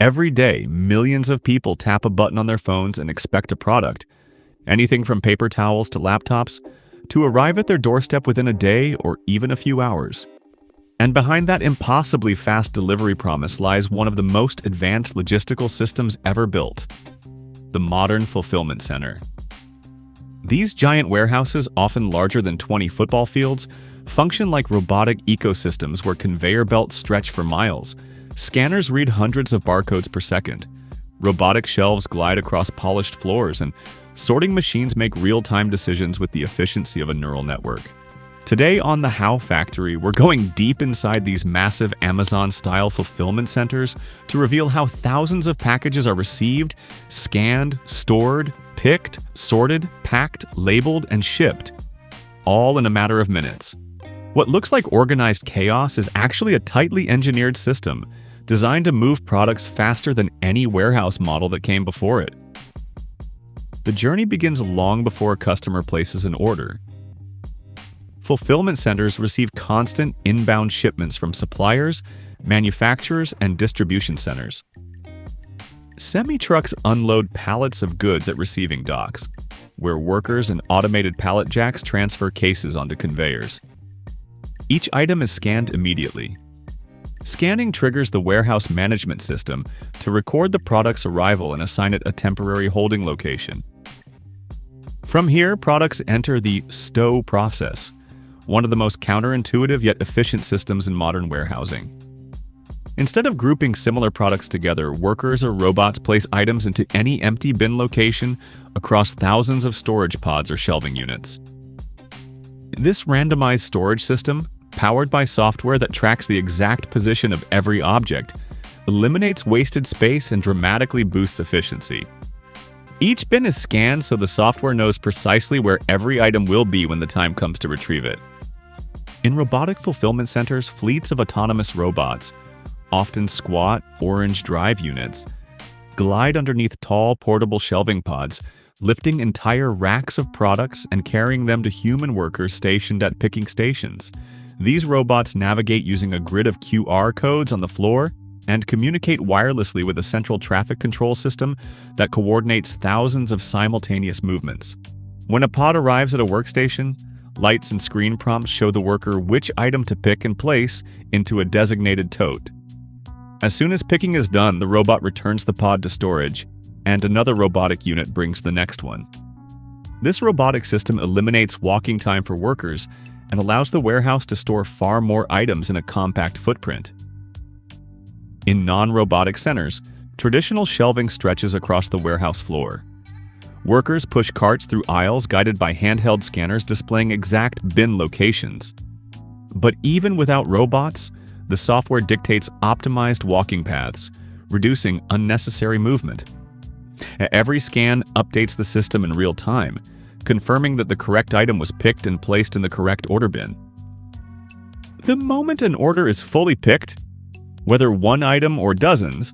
Every day, millions of people tap a button on their phones and expect a product, anything from paper towels to laptops, to arrive at their doorstep within a day or even a few hours. And behind that impossibly fast delivery promise lies one of the most advanced logistical systems ever built: the modern fulfillment center. These giant warehouses, often larger than 20 football fields, function like robotic ecosystems where conveyor belts stretch for miles, scanners read hundreds of barcodes per second, robotic shelves glide across polished floors, and sorting machines make real-time decisions with the efficiency of a neural network. Today on The How Factory, we're going deep inside these massive Amazon-style fulfillment centers to reveal how thousands of packages are received, scanned, stored, picked, sorted, packed, labeled, and shipped, all in a matter of minutes. What looks like organized chaos is actually a tightly engineered system designed to move products faster than any warehouse model that came before it. The journey begins long before a customer places an order. Fulfillment centers receive constant inbound shipments from suppliers, manufacturers, and distribution centers. Semi-trucks unload pallets of goods at receiving docks, where workers and automated pallet jacks transfer cases onto conveyors. Each item is scanned immediately. Scanning triggers the warehouse management system to record the product's arrival and assign it a temporary holding location. From here, products enter the stow process, one of the most counterintuitive yet efficient systems in modern warehousing. Instead of grouping similar products together, workers or robots place items into any empty bin location across thousands of storage pods or shelving units. This randomized storage system, powered by software that tracks the exact position of every object, eliminates wasted space and dramatically boosts efficiency. Each bin is scanned so the software knows precisely where every item will be when the time comes to retrieve it. In robotic fulfillment centers, fleets of autonomous robots, often squat, orange drive units, glide underneath tall, portable shelving pods, lifting entire racks of products and carrying them to human workers stationed at picking stations. These robots navigate using a grid of QR codes on the floor and communicate wirelessly with a central traffic control system that coordinates thousands of simultaneous movements. When a pod arrives at a workstation, lights and screen prompts show the worker which item to pick and place into a designated tote. As soon as picking is done, the robot returns the pod to storage, and another robotic unit brings the next one. This robotic system eliminates walking time for workers and allows the warehouse to store far more items in a compact footprint. In non-robotic centers, traditional shelving stretches across the warehouse floor. Workers push carts through aisles guided by handheld scanners displaying exact bin locations. But even without robots, the software dictates optimized walking paths, reducing unnecessary movement. Every scan updates the system in real time, confirming that the correct item was picked and placed in the correct order bin. The moment an order is fully picked, whether one item or dozens,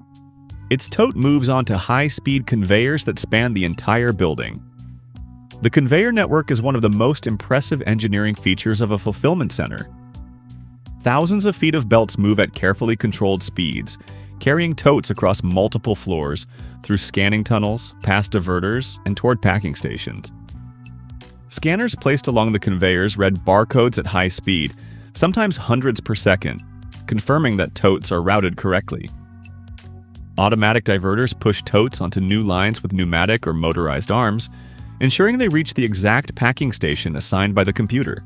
its tote moves onto high-speed conveyors that span the entire building. The conveyor network is one of the most impressive engineering features of a fulfillment center. Thousands of feet of belts move at carefully controlled speeds, carrying totes across multiple floors, through scanning tunnels, past diverters, and toward packing stations. Scanners placed along the conveyors read barcodes at high speed, sometimes hundreds per second, confirming that totes are routed correctly. Automatic diverters push totes onto new lines with pneumatic or motorized arms, ensuring they reach the exact packing station assigned by the computer.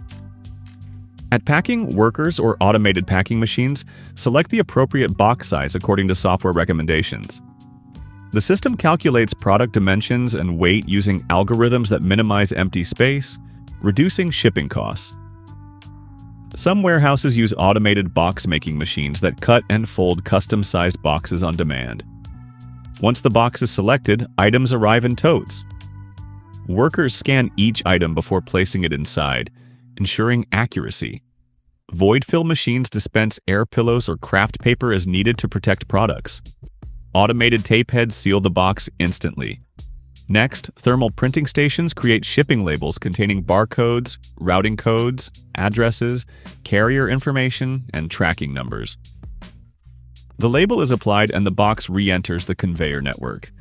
At packing, workers or automated packing machines select the appropriate box size according to software recommendations. The system calculates product dimensions and weight using algorithms that minimize empty space, reducing shipping costs. Some warehouses use automated box-making machines that cut and fold custom-sized boxes on demand. Once the box is selected, items arrive in totes. Workers scan each item before placing it inside, ensuring accuracy. Void-fill machines dispense air pillows or craft paper as needed to protect products. Automated tape heads seal the box instantly. Next, thermal printing stations create shipping labels containing barcodes, routing codes, addresses, carrier information, and tracking numbers. The label is applied and the box re-enters the conveyor network.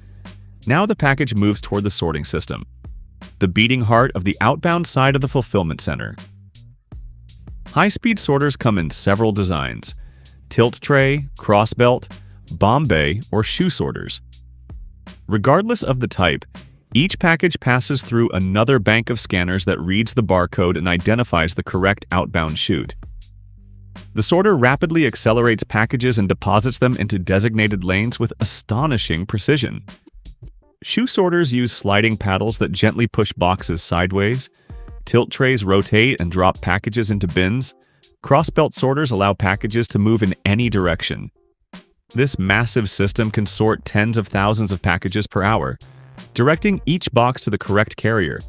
Now the package moves toward the sorting system, the beating heart of the outbound side of the fulfillment center. High-speed sorters come in several designs: tilt tray, crossbelt, Bombay, or shoe sorters. Regardless of the type, each package passes through another bank of scanners that reads the barcode and identifies the correct outbound chute. The sorter rapidly accelerates packages and deposits them into designated lanes with astonishing precision. Shoe sorters use sliding paddles that gently push boxes sideways. Tilt trays rotate and drop packages into bins. Crossbelt sorters allow packages to move in any direction. This massive system can sort tens of thousands of packages per hour, directing each box to the correct carrier: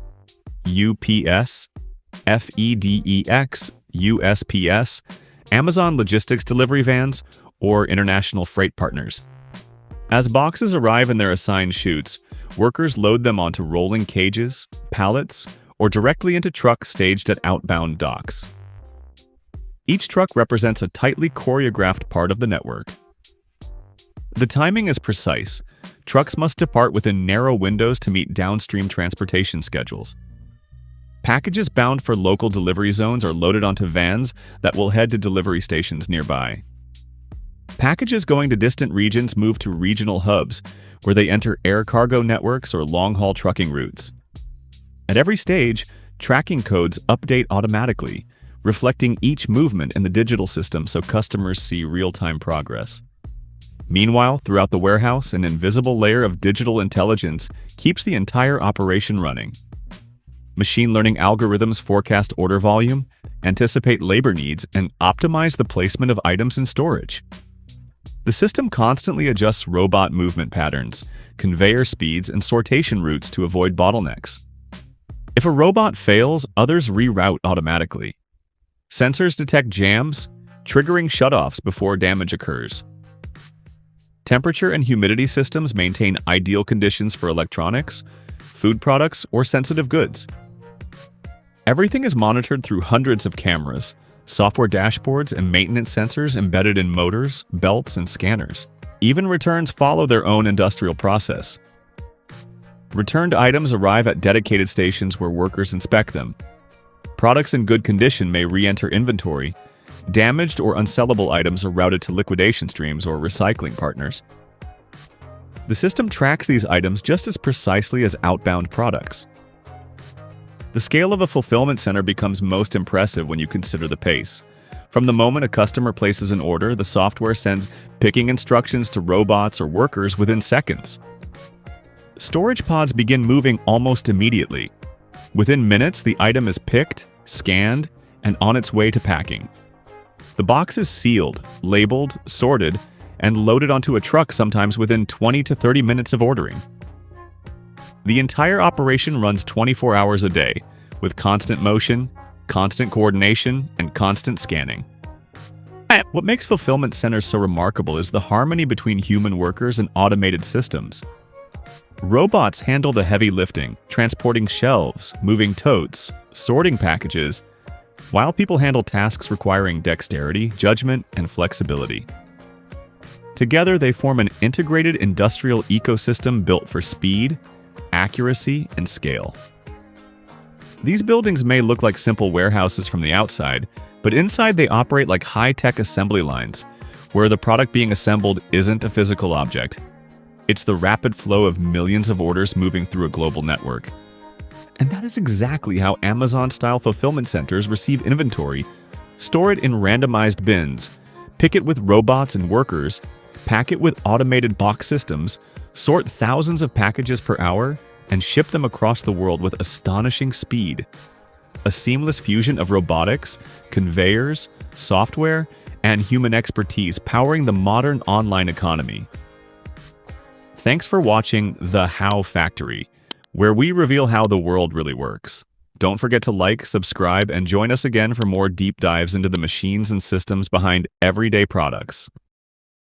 UPS, FedEx, USPS, Amazon Logistics delivery vans, or international freight partners. As boxes arrive in their assigned chutes, workers load them onto rolling cages, pallets, or directly into trucks staged at outbound docks. Each truck represents a tightly choreographed part of the network. The timing is precise. Trucks must depart within narrow windows to meet downstream transportation schedules. Packages bound for local delivery zones are loaded onto vans that will head to delivery stations nearby. Packages going to distant regions move to regional hubs, where they enter air cargo networks or long-haul trucking routes. At every stage, tracking codes update automatically, reflecting each movement in the digital system so customers see real-time progress. Meanwhile, throughout the warehouse, an invisible layer of digital intelligence keeps the entire operation running. Machine learning algorithms forecast order volume, anticipate labor needs, and optimize the placement of items in storage. The system constantly adjusts robot movement patterns, conveyor speeds, and sortation routes to avoid bottlenecks. If a robot fails, others reroute automatically. Sensors detect jams, triggering shutoffs before damage occurs. Temperature and humidity systems maintain ideal conditions for electronics, food products, or sensitive goods. Everything is monitored through hundreds of cameras, software dashboards, and maintenance sensors embedded in motors, belts, and scanners. Even returns follow their own industrial process. Returned items arrive at dedicated stations where workers inspect them. Products in good condition may re-enter inventory. Damaged or unsellable items are routed to liquidation streams or recycling partners. The system tracks these items just as precisely as outbound products. The scale of a fulfillment center becomes most impressive when you consider the pace. From the moment a customer places an order, the software sends picking instructions to robots or workers within seconds. Storage pods begin moving almost immediately. Within minutes, the item is picked, scanned, and on its way to packing. The box is sealed, labeled, sorted, and loaded onto a truck sometimes within 20 to 30 minutes of ordering. The entire operation runs 24 hours a day, with constant motion, constant coordination, and constant scanning. What makes fulfillment centers so remarkable is the harmony between human workers and automated systems. Robots handle the heavy lifting, transporting shelves, moving totes, sorting packages, while people handle tasks requiring dexterity, judgment, and flexibility. Together, they form an integrated industrial ecosystem built for speed, accuracy, and scale. These buildings may look like simple warehouses from the outside, but inside they operate like high-tech assembly lines, where the product being assembled isn't a physical object. It's the rapid flow of millions of orders moving through a global network. And that is exactly how Amazon-style fulfillment centers receive inventory, store it in randomized bins, pick it with robots and workers, pack it with automated box systems, sort thousands of packages per hour, and ship them across the world with astonishing speed. A seamless fusion of robotics, conveyors, software, and human expertise powering the modern online economy. Thanks for watching The How Factory, where we reveal how the world really works. Don't forget to like, subscribe, and join us again for more deep dives into the machines and systems behind everyday products.